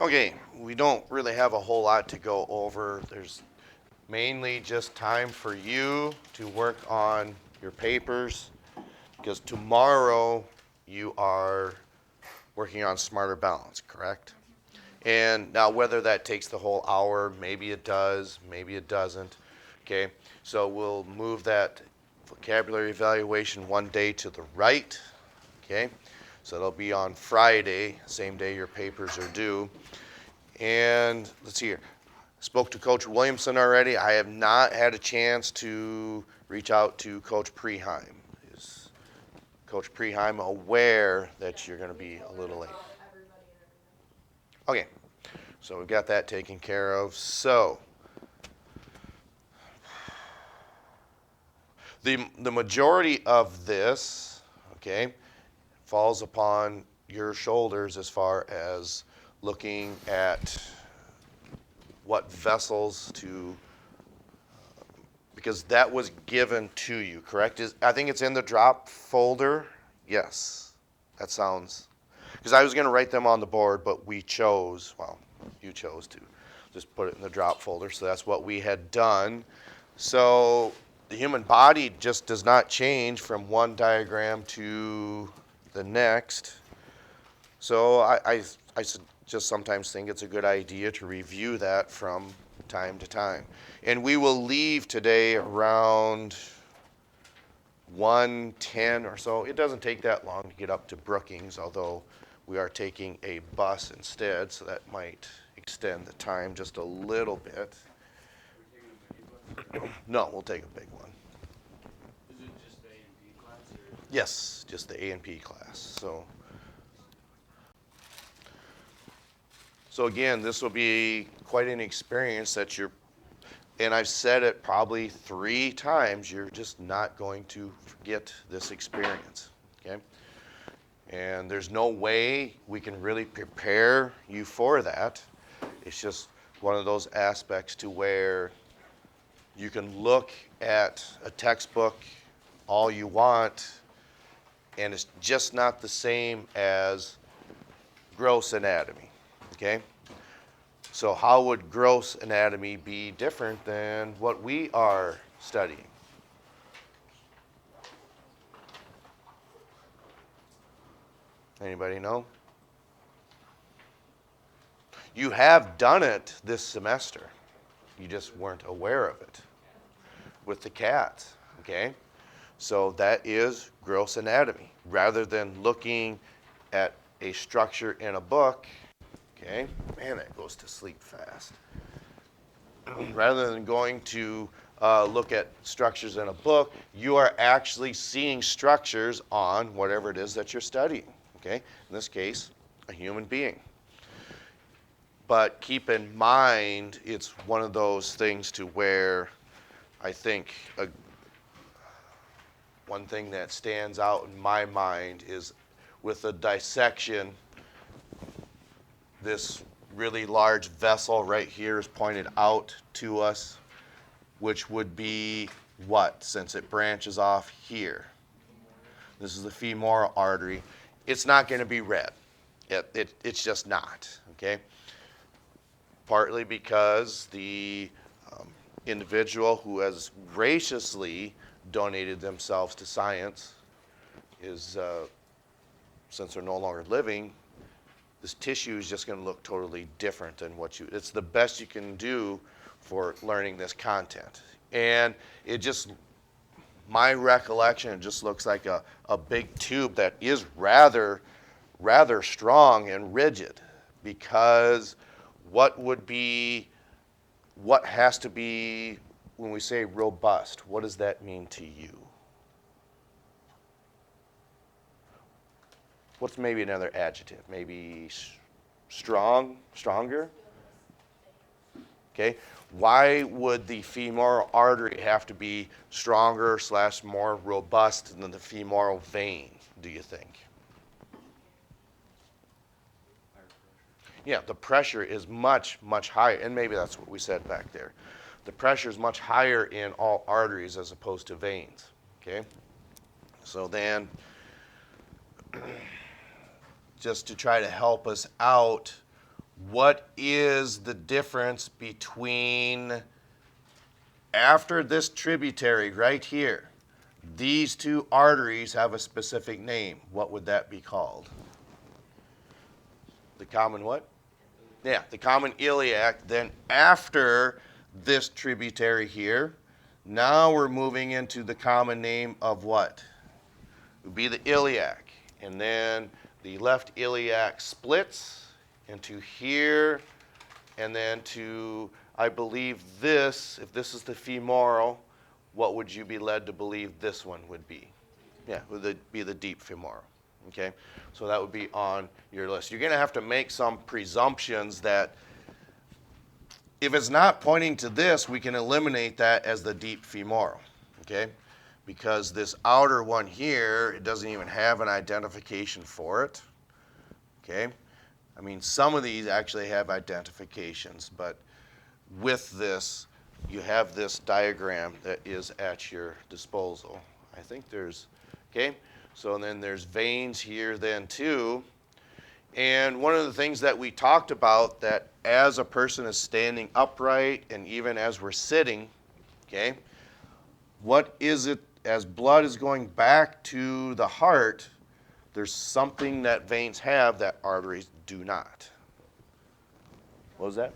Okay, we don't really have a whole lot to go over. There's mainly just time for you to work on your papers because tomorrow you are working on smarter balance, correct? And now whether that takes the whole hour, maybe it does, maybe it doesn't. Okay, so we'll move that vocabulary evaluation one day to the right. Okay, so it'll be on Friday, same day your papers are due. And let's see here. Spoke to Coach Williamson already. I have not had a chance to reach out to Coach Preheim. Is Coach Preheim aware that you're going to be a little late? Okay, so we've got that taken care of. So the majority of this, okay, falls upon your shoulders as far as looking at what vessels to, because that was given to you, correct? I think it's in the drop folder. Yes, that sounds, because I was going to write them on the board, but we chose, well, you chose to just put it in the drop folder, so that's what we had done. So the human body just does not change from one diagram to the next. So I just sometimes think it's a good idea to review that from time to time. And we will leave today around 1:10 or so. It doesn't take that long to get up to Brookings, although we are taking a bus instead, so that might extend the time just a little bit. No, we'll take a big one. Is it just the A&P class? Or? Yes, just the A&P class. So again, this will be quite an experience that and I've said it probably 3 times, you're just not going to forget this experience, okay? And there's no way we can really prepare you for that. It's just one of those aspects to where you can look at a textbook all you want, and it's just not the same as gross anatomy, okay? So how would gross anatomy be different than what we are studying? Anybody know? You have done it this semester. You just weren't aware of it with the cats, okay? So that is gross anatomy. Rather than looking at a structure in a book, okay, man, that goes to sleep fast. Rather than going to look at structures in a book, you are actually seeing structures on whatever it is that you're studying, okay? In this case, a human being. But keep in mind, it's one of those things to where I think one thing that stands out in my mind is with the dissection, this really large vessel right here is pointed out to us, which would be what, since it branches off here? This is the femoral artery. It's not going to be red. It's just not, okay? Partly because the individual who has graciously donated themselves to science is, since they're no longer living, this tissue is just going to look totally different than it's the best you can do for learning this content. And it just, my recollection, it just looks like a big tube that is rather strong and rigid, because what has to be, when we say robust, what does that mean to you? What's maybe another adjective? Maybe stronger? Okay. Why would the femoral artery have to be stronger / more robust than the femoral vein, do you think? Yeah, the pressure is much higher, and maybe that's what we said back there. The pressure is much higher in all arteries as opposed to veins, okay? So then, just to try to help us out, what is the difference between after this tributary right here? These two arteries have a specific name. What would that be called? The common what? Yeah, the common iliac. Then after this tributary here, now we're moving into the common name of what? It would be the iliac. And then the left iliac splits into here, and then to, I believe this, if this is the femoral, what would you be led to believe this one would be? Yeah, would be the deep femoral. Okay, so that would be on your list. You're going to have to make some presumptions that if it's not pointing to this, we can eliminate that as the deep femoral. Okay, because this outer one here, it doesn't even have an identification for it. Okay, I mean, some of these actually have identifications, but with this, you have this diagram that is at your disposal. I think there's, okay, so then there's veins here then too. And one of the things that we talked about, that as a person is standing upright and even as we're sitting, okay, what is it, as blood is going back to the heart, there's something that veins have that arteries do not. What was that?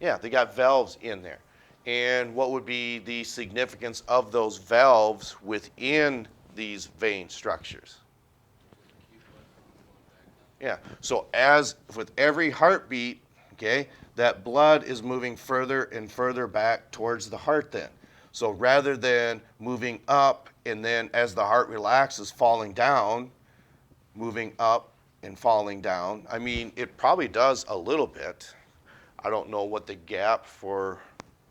Yeah, they got valves in there. And what would be the significance of those valves within these vein structures? Yeah, so as with every heartbeat, okay, that blood is moving further and further back towards the heart then. So rather than moving up and then as the heart relaxes falling down, moving up and falling down, I mean, it probably does a little bit. I don't know what the gap for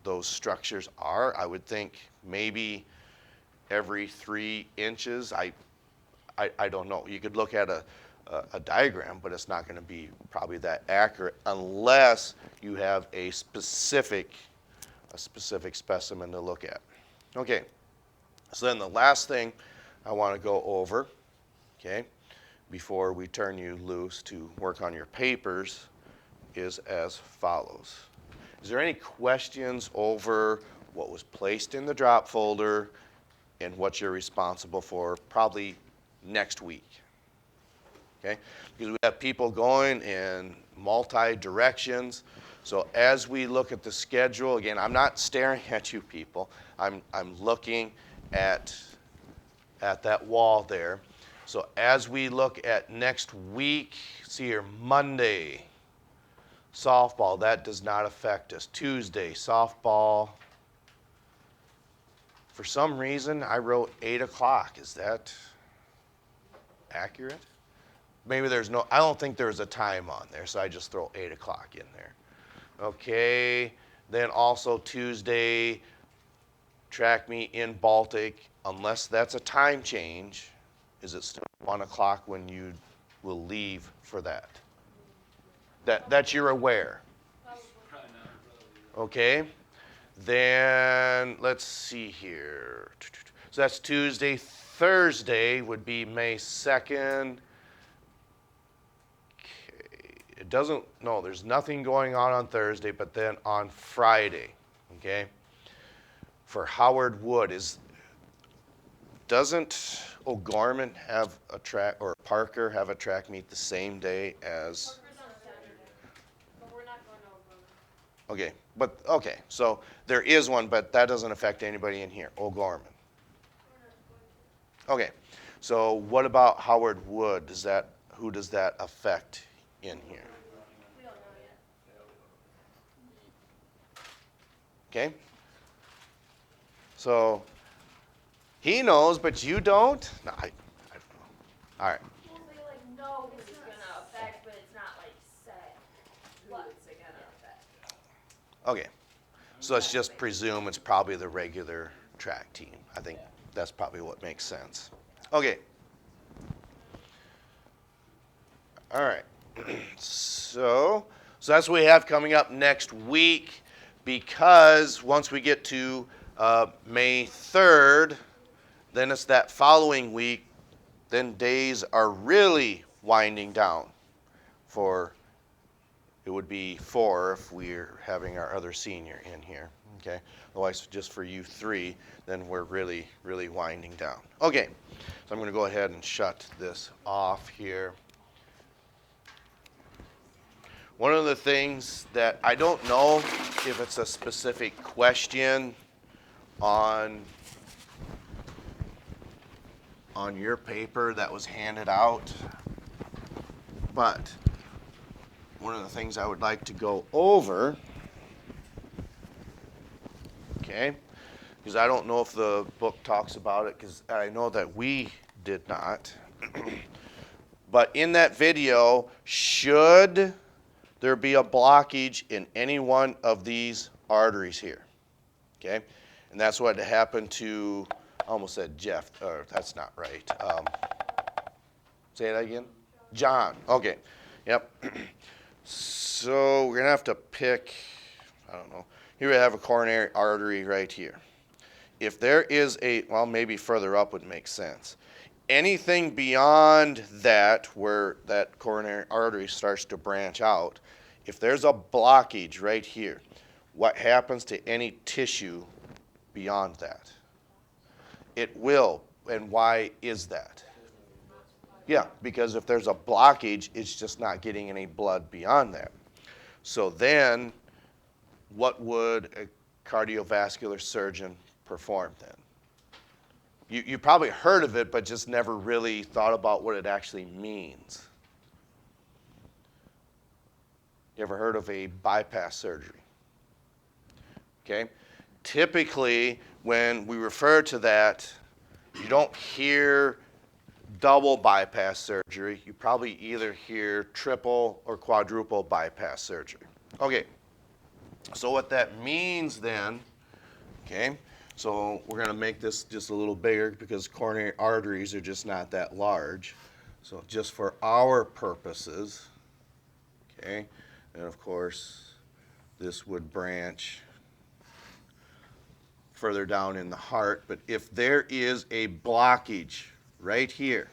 those structures are. I would think maybe every 3 inches. I don't know. You could look at a diagram, but it's not going to be probably that accurate unless you have a specific specimen to look at. Okay, so then the last thing I want to go over, okay, before we turn you loose to work on your papers is as follows. Is there any questions over what was placed in the drop folder and what you're responsible for probably next week? Okay, because we have people going in multi-directions. So as we look at the schedule, again, I'm not staring at you people. I'm looking at that wall there. So as we look at next week, see here, Monday, softball, that does not affect us. Tuesday, softball. For some reason, I wrote 8 o'clock. Is that accurate? Maybe there's no, I don't think there's a time on there, so I just throw 8 o'clock in there. Okay, then also Tuesday, track meet in Baltic, unless that's a time change, is it still 1 o'clock when you will leave for that? That you're aware. Okay, then let's see here. So that's Tuesday. Thursday would be May 2nd. It doesn't, no, there's nothing going on Thursday, but then on Friday, okay, for Howard Wood, doesn't O'Gorman have a track, or Parker have a track meet the same day as? Parker's on Saturday, but we're not going to Oklahoma. Okay, but, okay, so there is one, but that doesn't affect anybody in here, O'Gorman. Okay, so what about Howard Wood? Who does that affect in here? We don't know yet. Okay? So he knows, but you don't? No, I don't know. All right. Well, they know what it's going to affect, but it's not set what it's going to affect. Okay. So let's just presume it's probably the regular track team. I think that's probably what makes sense. Okay. All right. So that's what we have coming up next week, because once we get to May 3rd, then it's that following week, then days are really winding down for It would be 4 if we're having our other senior in here, okay? Otherwise, just for you 3, then we're really, really winding down. Okay, so I'm going to go ahead and shut this off here. One of the things that I don't know if it's a specific question on your paper that was handed out, but one of the things I would like to go over, okay, because I don't know if the book talks about it, because I know that we did not. But in that video, should there be a blockage in any one of these arteries here, okay? And that's what happened to, I almost said Jeff, or that's not right. Say that again? John, okay, yep. So we're gonna have to pick, I don't know, here we have a coronary artery right here. If there is a, well, maybe further up would make sense. Anything beyond that, where that coronary artery starts to branch out, if there's a blockage right here, what happens to any tissue beyond that? It will, and why is that? Yeah, because if there's a blockage, it's just not getting any blood beyond that. So then, what would a cardiovascular surgeon perform then? You probably heard of it, but just never really thought about what it actually means. You ever heard of a bypass surgery? Okay? Typically, when we refer to that, you don't hear double bypass surgery. You probably either hear triple or quadruple bypass surgery. Okay, so what that means then, okay, so we're going to make this just a little bigger because coronary arteries are just not that large. So just for our purposes, okay, and of course this would branch further down in the heart, but if there is a blockage right here,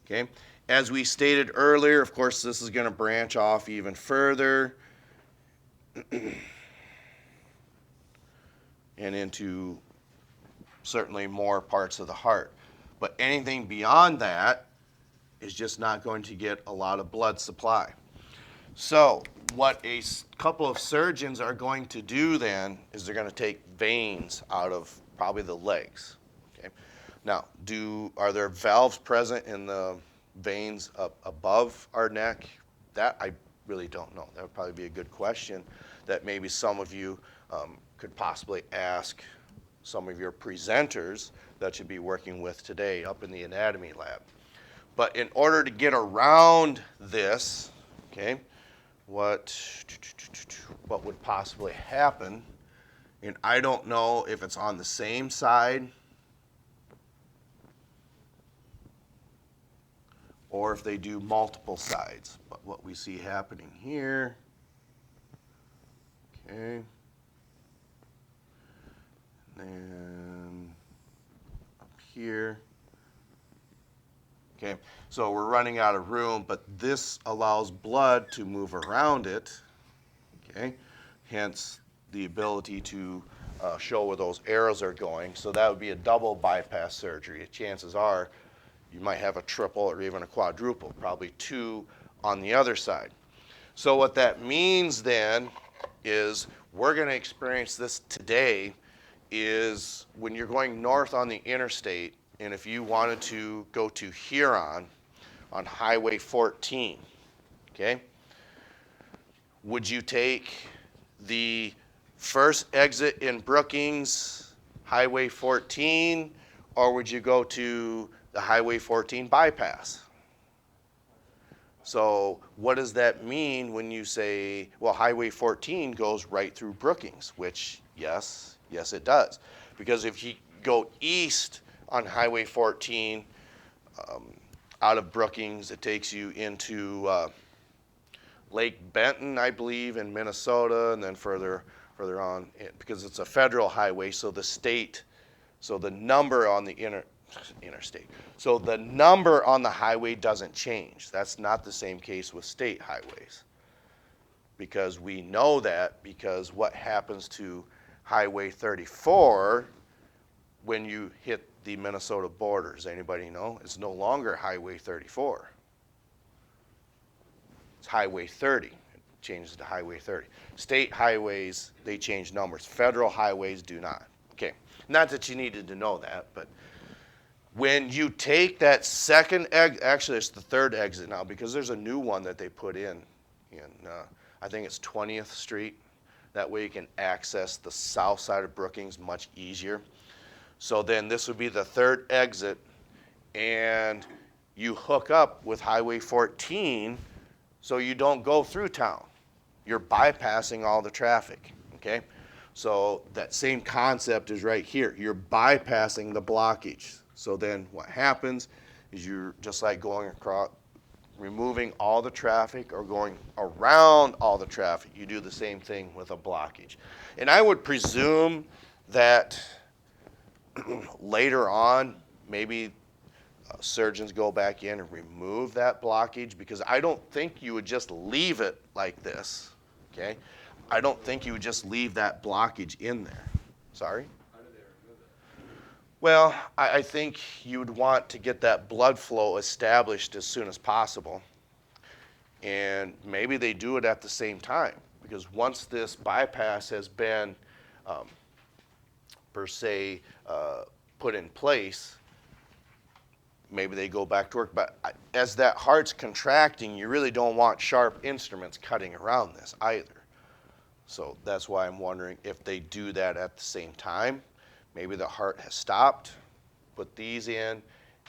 okay, as we stated earlier, of course this is going to branch off even further and into certainly more parts of the heart. But anything beyond that is just not going to get a lot of blood supply. So what a couple of surgeons are going to do then is they're going to take veins out of probably the legs. Okay. Now, are there valves present in the veins up above our neck? That I really don't know. That would probably be a good question that maybe some of you could possibly ask some of your presenters that you'd be working with today up in the anatomy lab. But in order to get around this, okay, what would possibly happen, and I don't know if it's on the same side or if they do multiple sides. But what we see happening here, okay, and up here. Okay, so we're running out of room, but this allows blood to move around it, okay? Hence the ability to show where those arrows are going. So that would be a double bypass surgery. Chances are you might have a triple or even a quadruple, probably 2 on the other side. So what that means then is we're going to experience this today is when you're going north on the interstate, and if you wanted to go to Huron on Highway 14, okay, would you take the first exit in Brookings, Highway 14, or would you go to the Highway 14 bypass? So what does that mean when you say, well, Highway 14 goes right through Brookings, which yes it does. Because if you go east on Highway 14 out of Brookings, it takes you into Lake Benton, I believe, in Minnesota, and then further on, because it's a federal highway, so the state, so the number on the interstate. So the number on the highway doesn't change. That's not the same case with state highways. because we know that because what happens to Highway 34 when you hit the Minnesota border? Does anybody know? It's no longer Highway 34. It's Highway 30. It changes to Highway 30. State highways, they change numbers. Federal highways do not. Okay, not that you needed to know that, but when you take that second exit, actually it's the third exit now because there's a new one that they put in I think it's 20th Street. That way you can access the south side of Brookings much easier. So then this would be the third exit, and you hook up with Highway 14 so you don't go through town. You're bypassing all the traffic, okay? So that same concept is right here. You're bypassing the blockage. So then what happens is you're just like going across, removing all the traffic or going around all the traffic. You do the same thing with a blockage. And I would presume that later on, maybe surgeons go back in and remove that blockage because I don't think you would just leave it like this, okay? I don't think you would just leave that blockage in there. Sorry? How do they remove it? Well, I think you would want to get that blood flow established as soon as possible. And maybe they do it at the same time because once this bypass has been, per se, put in place, maybe they go back to work. But as that heart's contracting, you really don't want sharp instruments cutting around this either. So that's why I'm wondering if they do that at the same time. Maybe the heart has stopped, put these in,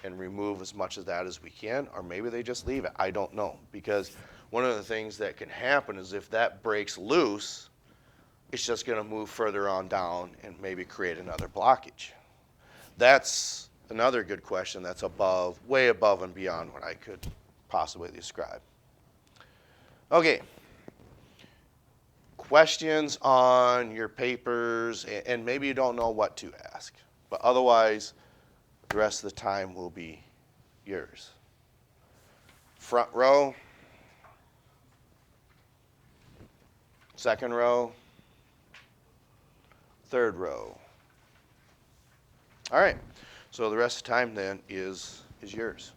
and remove as much of that as we can, or maybe they just leave it. I don't know, because one of the things that can happen is if that breaks loose, it's just going to move further on down and maybe create another blockage. That's another good question that's above, way above and beyond what I could possibly describe. Okay. Questions on your papers, and maybe you don't know what to ask, but otherwise, the rest of the time will be yours. Front row, second row, third row. All right, so the rest of the time then is yours.